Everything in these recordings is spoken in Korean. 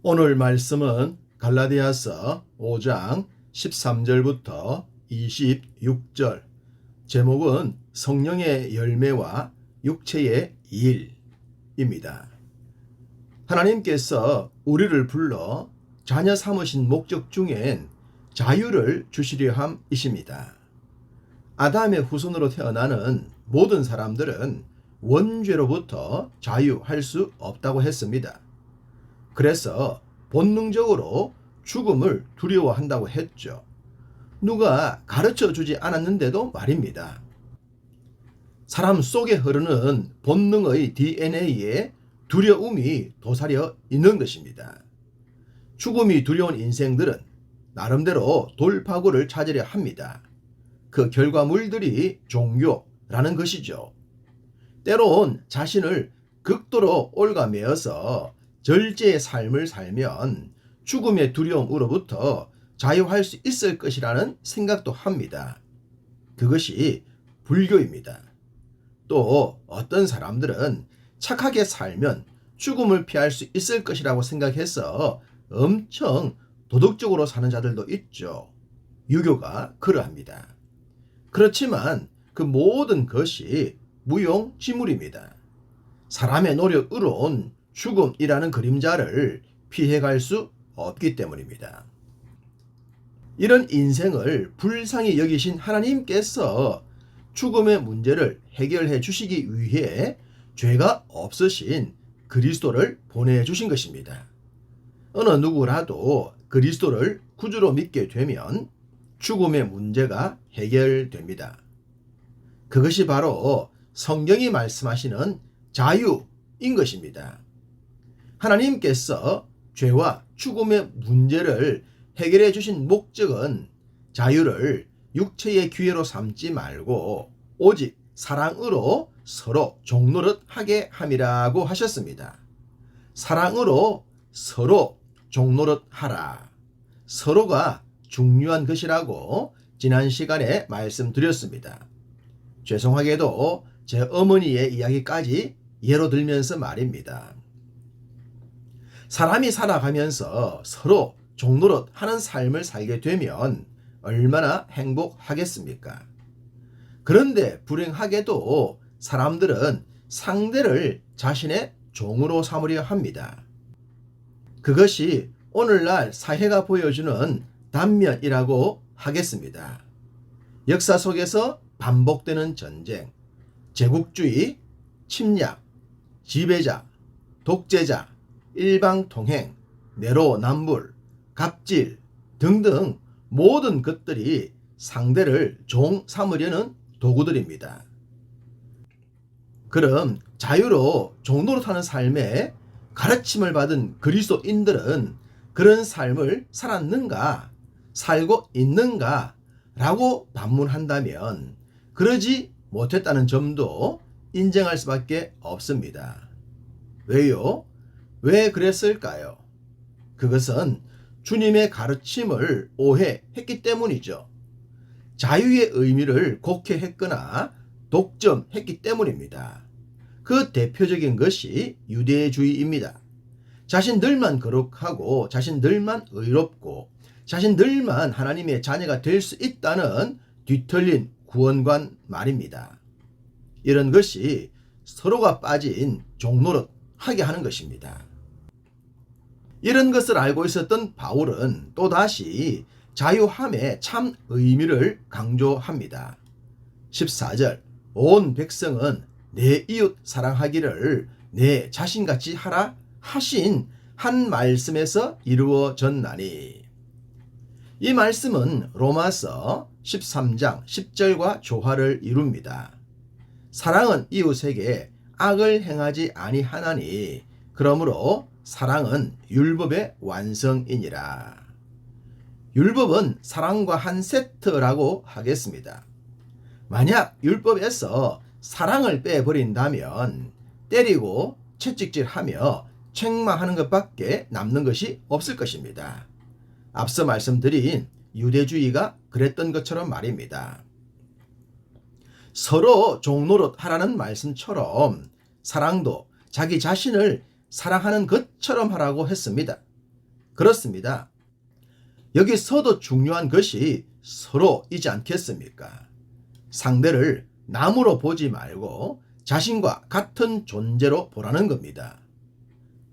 오늘 말씀은 갈라디아서 5장 13절부터 26절, 제목은 성령의 열매와 육체의 일입니다. 하나님께서 우리를 불러 자녀 삼으신 목적 중엔 자유를 주시려 함이십니다. 아담의 후손으로 태어나는 모든 사람들은 원죄로부터 자유할 수 없다고 했습니다. 그래서 본능적으로 죽음을 두려워한다고 했죠. 누가 가르쳐 주지 않았는데도 말입니다. 사람 속에 흐르는 본능의 DNA에 두려움이 도사려 있는 것입니다. 죽음이 두려운 인생들은 나름대로 돌파구를 찾으려 합니다. 그 결과물들이 종교라는 것이죠. 때론 자신을 극도로 옭아매어서 절제의 삶을 살면 죽음의 두려움으로부터 자유할 수 있을 것이라는 생각도 합니다. 그것이 불교입니다. 또 어떤 사람들은 착하게 살면 죽음을 피할 수 있을 것이라고 생각해서 엄청 도덕적으로 사는 자들도 있죠. 유교가 그러합니다. 그렇지만 그 모든 것이 무용지물입니다. 사람의 노력으론 죽음이라는 그림자를 피해갈 수 없기 때문입니다. 이런 인생을 불쌍히 여기신 하나님께서 죽음의 문제를 해결해 주시기 위해 죄가 없으신 그리스도를 보내주신 것입니다. 어느 누구라도 그리스도를 구주로 믿게 되면 죽음의 문제가 해결됩니다. 그것이 바로 성경이 말씀하시는 자유인 것입니다. 하나님께서 죄와 죽음의 문제를 해결해 주신 목적은 자유를 육체의 기회로 삼지 말고 오직 사랑으로 서로 종노릇 하게 함이라고 하셨습니다. 사랑으로 서로 종노릇 하라. 서로가 중요한 것이라고 지난 시간에 말씀드렸습니다. 죄송하게도 제 어머니의 이야기까지 예로 들면서 말입니다. 사람이 살아가면서 서로 종노릇 하는 삶을 살게 되면 얼마나 행복하겠습니까? 그런데 불행하게도 사람들은 상대를 자신의 종으로 삼으려 합니다. 그것이 오늘날 사회가 보여주는 단면이라고 하겠습니다. 역사 속에서 반복되는 전쟁, 제국주의, 침략, 지배자, 독재자, 일방통행, 내로남불, 갑질 등등 모든 것들이 상대를 종 삼으려는 도구들입니다. 그럼 자유로 종노릇하는 삶에 가르침을 받은 그리스도인들은 그런 삶을 살았는가, 살고 있는가 라고 반문한다면 그러지 못했다는 점도 인정할 수밖에 없습니다. 왜요? 왜 그랬을까요? 그것은 주님의 가르침을 오해했기 때문이죠. 자유의 의미를 곡해했거나 독점했기 때문입니다. 그 대표적인 것이 유대주의입니다. 자신들만 거룩하고 자신들만 의롭고 자신들만 하나님의 자녀가 될 수 있다는 뒤틀린 구원관 말입니다. 이런 것이 서로가 빠진 종노릇 하게 하는 것입니다. 이런 것을 알고 있었던 바울은 또다시 자유함의 참 의미를 강조합니다. 14절, 온 백성은 내 이웃 사랑하기를 내 자신같이 하라 하신 한 말씀에서 이루어졌나니. 이 말씀은 로마서 13장 10절과 조화를 이룹니다. 사랑은 이웃에게 악을 행하지 아니하나니 그러므로 사랑은 율법의 완성이니라. 율법은 사랑과 한 세트라고 하겠습니다. 만약 율법에서 사랑을 빼버린다면 때리고 채찍질하며 책망하는 것밖에 남는 것이 없을 것입니다. 앞서 말씀드린 유대주의가 그랬던 것처럼 말입니다. 서로 종노릇 하라는 말씀처럼 사랑도 자기 자신을 사랑하는 것처럼 하라고 했습니다. 그렇습니다. 여기서도 중요한 것이 서로이지 않겠습니까? 상대를 남으로 보지 말고 자신과 같은 존재로 보라는 겁니다.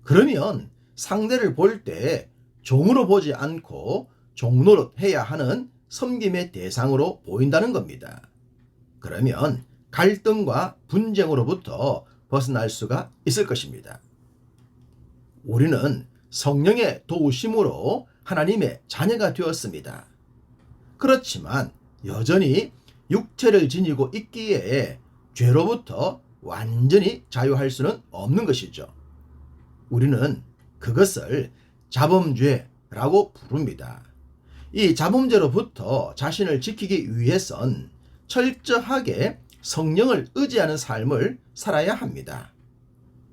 그러면 상대를 볼 때 종으로 보지 않고 종노릇 해야 하는 섬김의 대상으로 보인다는 겁니다. 그러면 갈등과 분쟁으로부터 벗어날 수가 있을 것입니다. 우리는 성령의 도우심으로 하나님의 자녀가 되었습니다. 그렇지만 여전히 육체를 지니고 있기에 죄로부터 완전히 자유할 수는 없는 것이죠. 우리는 그것을 자범죄라고 부릅니다. 이 자범죄로부터 자신을 지키기 위해선 철저하게 성령을 의지하는 삶을 살아야 합니다.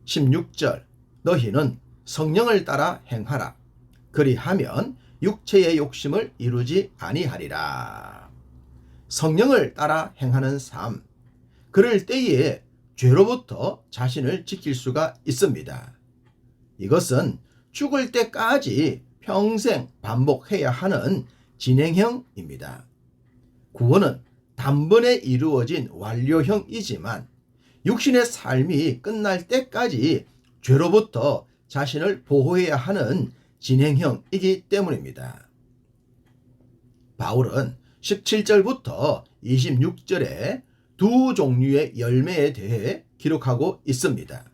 16절 너희는 성령을 따라 행하라. 그리하면 육체의 욕심을 이루지 아니하리라. 성령을 따라 행하는 삶. 그럴 때에 죄로부터 자신을 지킬 수가 있습니다. 이것은 죽을 때까지 평생 반복해야 하는 진행형입니다. 구원은 단번에 이루어진 완료형이지만 육신의 삶이 끝날 때까지 죄로부터 자신을 보호해야 하는 진행형이기 때문입니다. 바울은 17절부터 26절에 두 종류의 열매에 대해 기록하고 있습니다.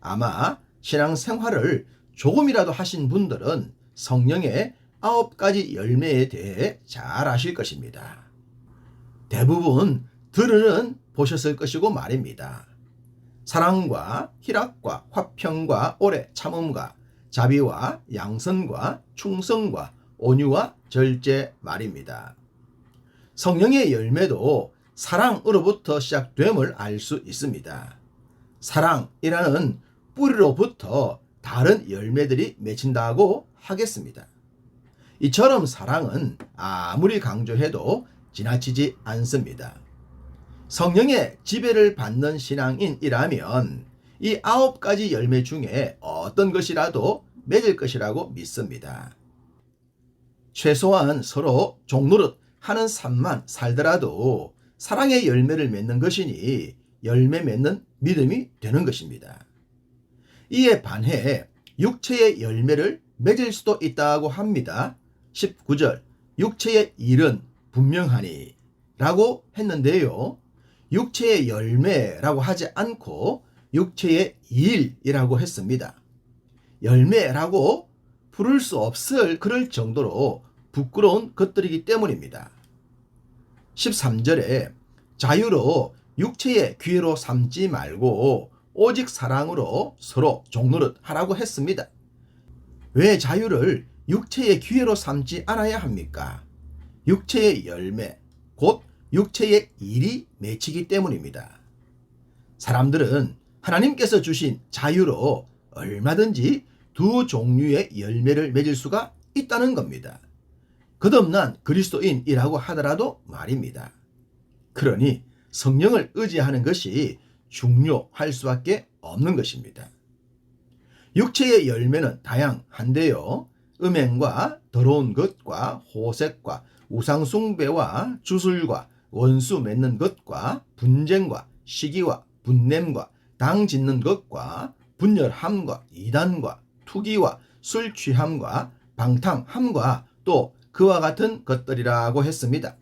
아마 신앙생활을 조금이라도 하신 분들은 성령의 9가지 열매에 대해 잘 아실 것입니다. 대부분 들으는 보셨을 것이고 말입니다. 사랑과 희락과 화평과 오래 참음과 자비와 양선과 충성과 온유와 절제 말입니다. 성령의 열매도 사랑으로부터 시작됨을 알 수 있습니다. 사랑이라는 뿌리로부터 다른 열매들이 맺힌다고 하겠습니다. 이처럼 사랑은 아무리 강조해도 지나치지 않습니다. 성령의 지배를 받는 신앙인이라면 이 9가지 열매 중에 어떤 것이라도 맺을 것이라고 믿습니다. 최소한 서로 종노릇 하는 삶만 살더라도 사랑의 열매를 맺는 것이니 열매 맺는 믿음이 되는 것입니다. 이에 반해 육체의 열매를 맺을 수도 있다고 합니다. 19절 육체의 일은 분명하니 라고 했는데요. 육체의 열매라고 하지 않고 육체의 일이라고 했습니다. 열매라고 부를 수 없을 그럴 정도로 부끄러운 것들이기 때문입니다. 13절에 자유로 육체의 기회로 삼지 말고 오직 사랑으로 서로 종노릇 하라고 했습니다. 왜 자유를 육체의 기회로 삼지 않아야 합니까? 육체의 열매, 곧 육체의 일이 맺히기 때문입니다. 사람들은 하나님께서 주신 자유로 얼마든지 두 종류의 열매를 맺을 수가 있다는 겁니다. 거듭난 그리스도인이라고 하더라도 말입니다. 그러니 성령을 의지하는 것이 중요할 수밖에 없는 것입니다. 육체의 열매는 다양한데요. 음행과 더러운 것과 호색과 우상숭배와 주술과 원수 맺는 것과 분쟁과 시기와 분냄과 당 짓는 것과 분열함과 이단과 투기와 술 취함과 방탕함과 또 그와 같은 것들이라고 했습니다.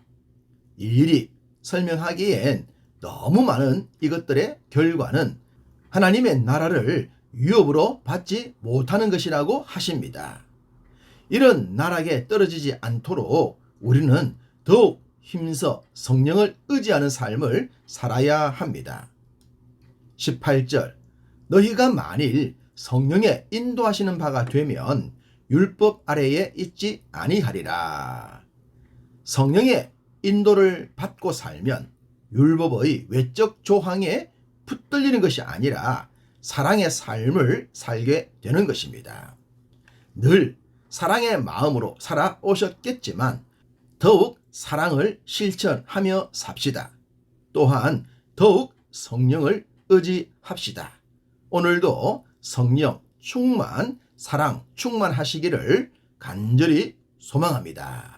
일일이 설명하기엔 너무 많은 이것들의 결과는 하나님의 나라를 위협으로 받지 못하는 것이라고 하십니다. 이런 나락에 떨어지지 않도록 우리는 더욱 힘써 성령을 의지하는 삶을 살아야 합니다. 18절 너희가 만일 성령의 인도하시는 바가 되면 율법 아래에 있지 아니하리라. 성령의 인도를 받고 살면 율법의 외적 조항에 붙들리는 것이 아니라 사랑의 삶을 살게 되는 것입니다. 늘 사랑의 마음으로 살아오셨겠지만 더욱 사랑을 실천하며 삽시다. 또한 더욱 성령을 의지합시다. 오늘도 성령 충만 사랑 충만하시기를 간절히 소망합니다.